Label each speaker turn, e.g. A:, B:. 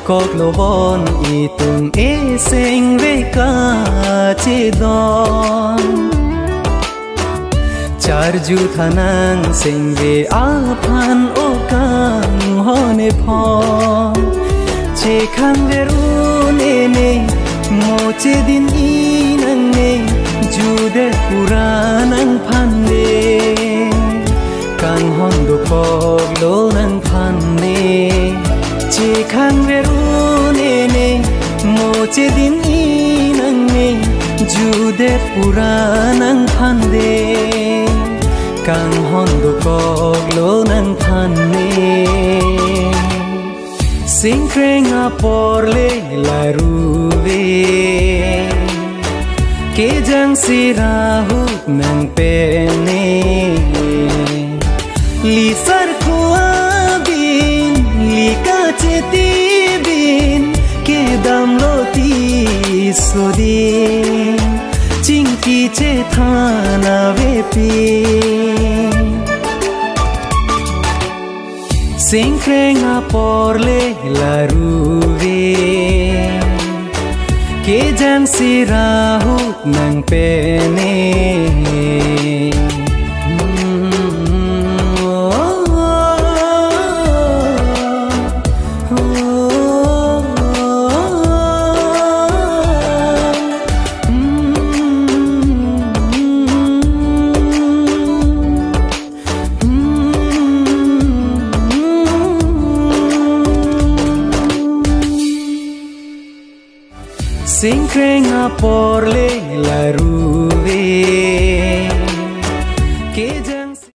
A: cột lô bon y tung e sing về cả chế đón char ju thanang sing về aphan o kang hone phom che khang về ru ne mo che din i nang ne ju de pura nang phan ne kang hon do cột lô nang phan ne che khang về ru ne mo che din i nang ne ju de pura nang phan de kang hon do cột lô nang phan ne sing kreng a por le la ru ve ke jang si ra hu nang pe ne li sar ko bin li ka che ti bin ke dam lo ti so di ching ki che thana ve pi sing kreng a por le la ru ve ke jang si ra hu nang pe ne sing kreng a por le la ru ve ke